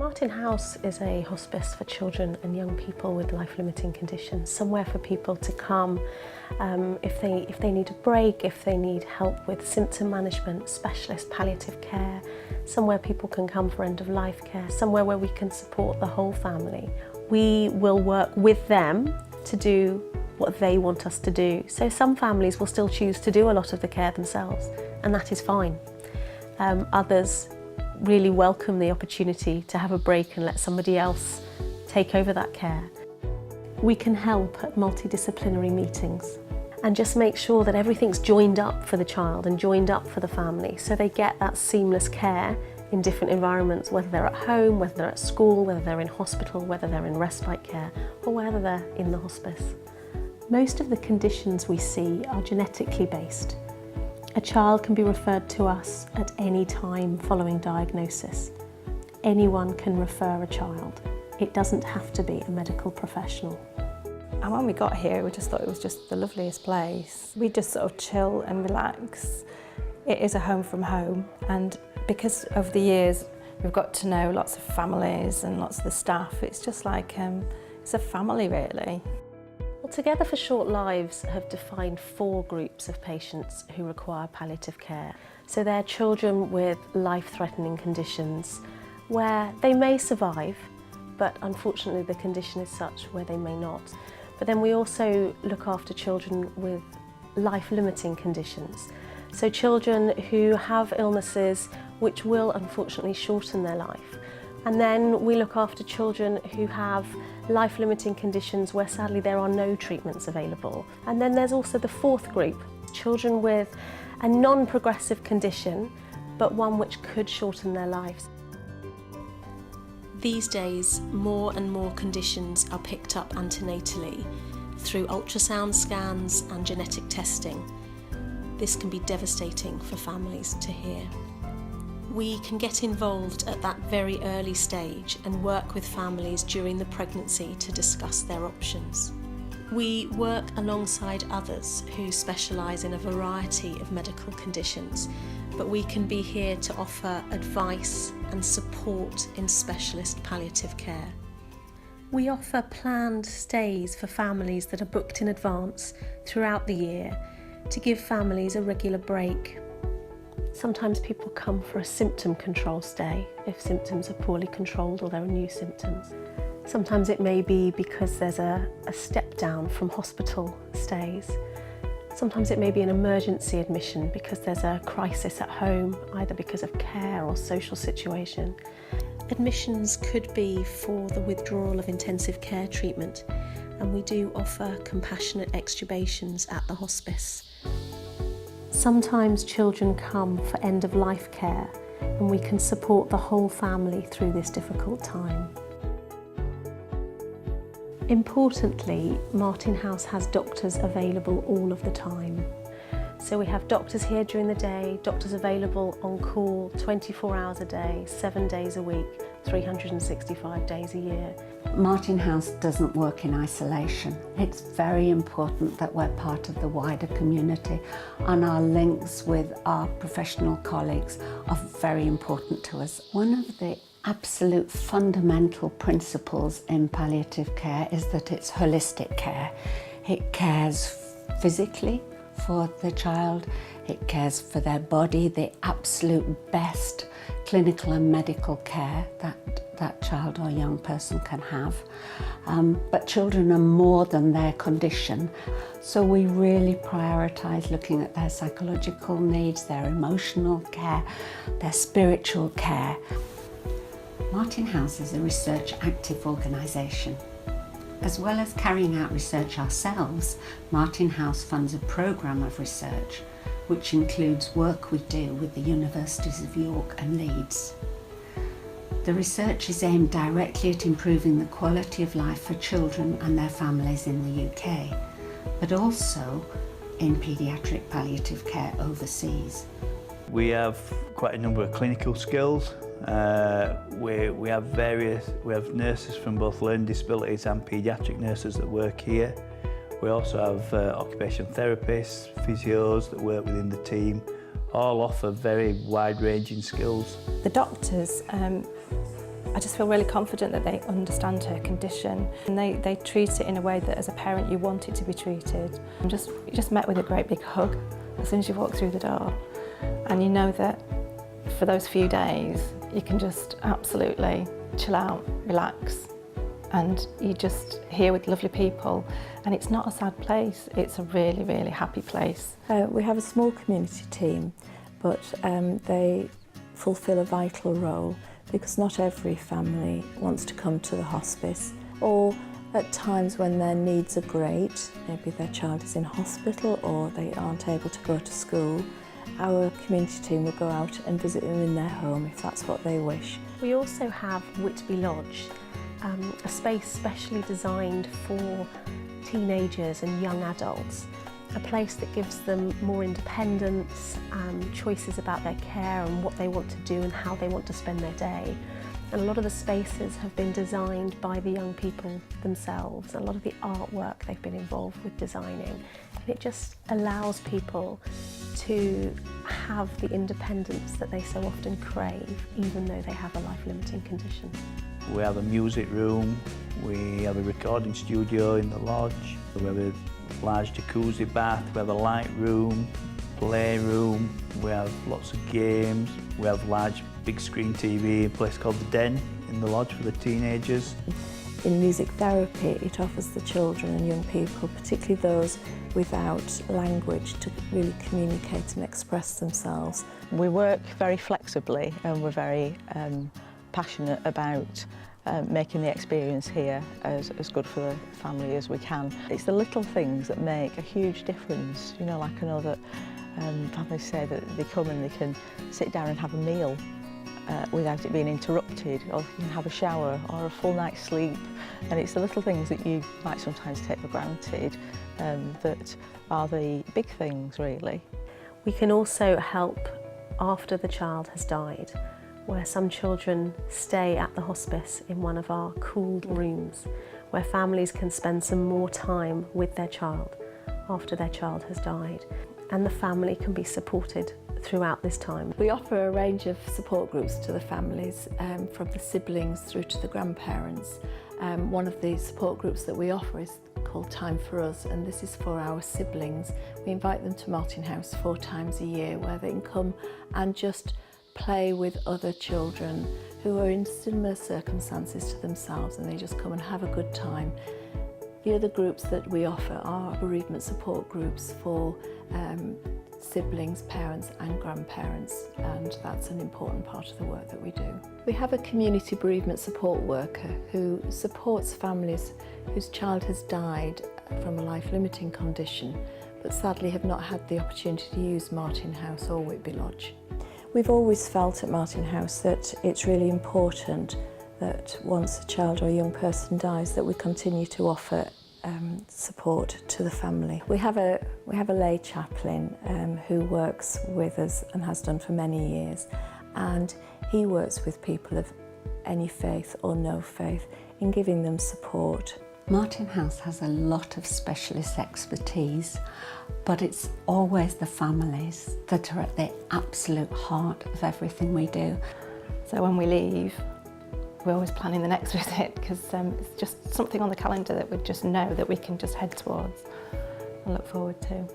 Martin House is a hospice for children and young people with life-limiting conditions, somewhere for people to come if they need a break, if they need help with symptom management, specialist palliative care, somewhere people can come for end-of-life care, somewhere where we can support the whole family. We will work with them to do what they want us to do. So some families will still choose to do a lot of the care themselves, and that is fine. Others really welcome the opportunity to have a break and let somebody else take over that care. We can help at multidisciplinary meetings and just make sure that everything's joined up for the child and joined up for the family, so they get that seamless care in different environments, whether they're at home, whether they're at school, whether they're in hospital, whether they're in respite care, or whether they're in the hospice. Most of the conditions we see are genetically based. A child can be referred to us at any time following diagnosis. Anyone can refer a child. It doesn't have to be a medical professional. And when we got here, we just thought it was just the loveliest place. We just sort of chill and relax. It is a home from home, and because over the years we've got to know lots of families and lots of the staff, it's just like it's a family really. Well, Together for Short Lives have defined 4 groups of patients who require palliative care. So they're children with life-threatening conditions where they may survive, but unfortunately the condition is such where they may not. But then we also look after children with life-limiting conditions. So children who have illnesses which will unfortunately shorten their life. And then we look after children who have life-limiting conditions where sadly there are no treatments available. And then there's also the 4th group, children with a non-progressive condition, but one which could shorten their lives. These days, more and more conditions are picked up antenatally through ultrasound scans and genetic testing. This can be devastating for families to hear. We can get involved at that very early stage and work with families during the pregnancy to discuss their options. We work alongside others who specialise in a variety of medical conditions, but we can be here to offer advice and support in specialist palliative care. We offer planned stays for families that are booked in advance throughout the year to give families a regular break. Sometimes people come for a symptom control stay if symptoms are poorly controlled or there are new symptoms. Sometimes it may be because there's a step down from hospital stays. Sometimes it may be an emergency admission because there's a crisis at home, either because of care or social situation. Admissions could be for the withdrawal of intensive care treatment, and we do offer compassionate extubations at the hospice. Sometimes children come for end-of-life care, and we can support the whole family through this difficult time. Importantly, Martin House has doctors available all of the time. So we have doctors here during the day, doctors available on call 24 hours a day, 7 days a week, 365 days a year. Martin House doesn't work in isolation. It's very important that we're part of the wider community, and our links with our professional colleagues are very important to us. One of the absolute fundamental principles in palliative care is that it's holistic care. It cares physically for the child, it cares for their body, the absolute best clinical and medical care that child or young person can have. But children are more than their condition, so we really prioritise looking at their psychological needs, their emotional care, their spiritual care. Martin House is a research active organisation. As well as carrying out research ourselves, Martin House funds a programme of research which includes work we do with the Universities of York and Leeds. The research is aimed directly at improving the quality of life for children and their families in the UK, but also in paediatric palliative care overseas. We have quite a number of clinical skills. We have nurses from both learning disabilities and paediatric nurses that work here. We also have occupational therapists, physios that work within the team, all offer very wide-ranging skills. The doctors I just feel really confident that they understand her condition and they treat it in a way that as a parent you want it to be treated. You're just met with a great big hug as soon as you walk through the door, and you know that for those few days you can just absolutely chill out, relax, and you're just here with lovely people, and it's not a sad place, it's a really, really happy place. We have a small community team, but they fulfil a vital role because not every family wants to come to the hospice, or at times when their needs are great, maybe their child is in hospital or they aren't able to go to school, our community team will go out and visit them in their home if that's what they wish. We also have Whitby Lodge, a space specially designed for teenagers and young adults, a place that gives them more independence, choices about their care and what they want to do and how they want to spend their day. And a lot of the spaces have been designed by the young people themselves. A lot of the artwork they've been involved with designing. And it just allows people to have the independence that they so often crave, even though they have a life-limiting condition. We have a music room, we have a recording studio in the lodge, we have a large jacuzzi bath, we have a light room, playroom, we have lots of games, we have large big screen TV, a place called the Den in the lodge for the teenagers. In music therapy, it offers the children and young people, particularly those without language, to really communicate and express themselves. We work very flexibly and we're very passionate about making the experience here as good for the family as we can. It's the little things that make a huge difference. You know, like I know that families say that they come and they can sit down and have a meal without it being interrupted, or you can have a shower or a full night's sleep, and it's the little things that you might sometimes take for granted that are the big things, really. We can also help after the child has died, where some children stay at the hospice in one of our cooled rooms, where families can spend some more time with their child after their child has died, and the family can be supported throughout this time. We offer a range of support groups to the families, from the siblings through to the grandparents. One of the support groups that we offer is called Time for Us, and this is for our siblings. We invite them to Martin House 4 times a year, where they can come and just play with other children who are in similar circumstances to themselves, and they just come and have a good time. The other groups that we offer are bereavement support groups for siblings, parents and grandparents, and that's an important part of the work that we do. We have a community bereavement support worker who supports families whose child has died from a life-limiting condition, but sadly have not had the opportunity to use Martin House or Whitby Lodge. We've always felt at Martin House that it's really important that once a child or a young person dies, that we continue to offer support to the family. We have a lay chaplain who works with us and has done for many years, and he works with people of any faith or no faith in giving them support. Martin House has a lot of specialist expertise, but it's always the families that are at the absolute heart of everything we do. So when we leave, we're always planning the next visit, because it's just something on the calendar that we just know that we can just head towards and look forward to.